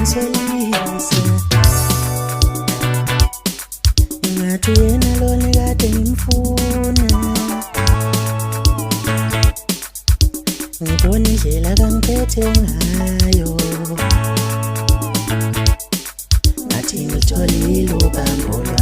ngisolisa ngathi yena lona kade ngimfuna ngibona indlela kangiphethe ngayo ngathi ngitholile ubambo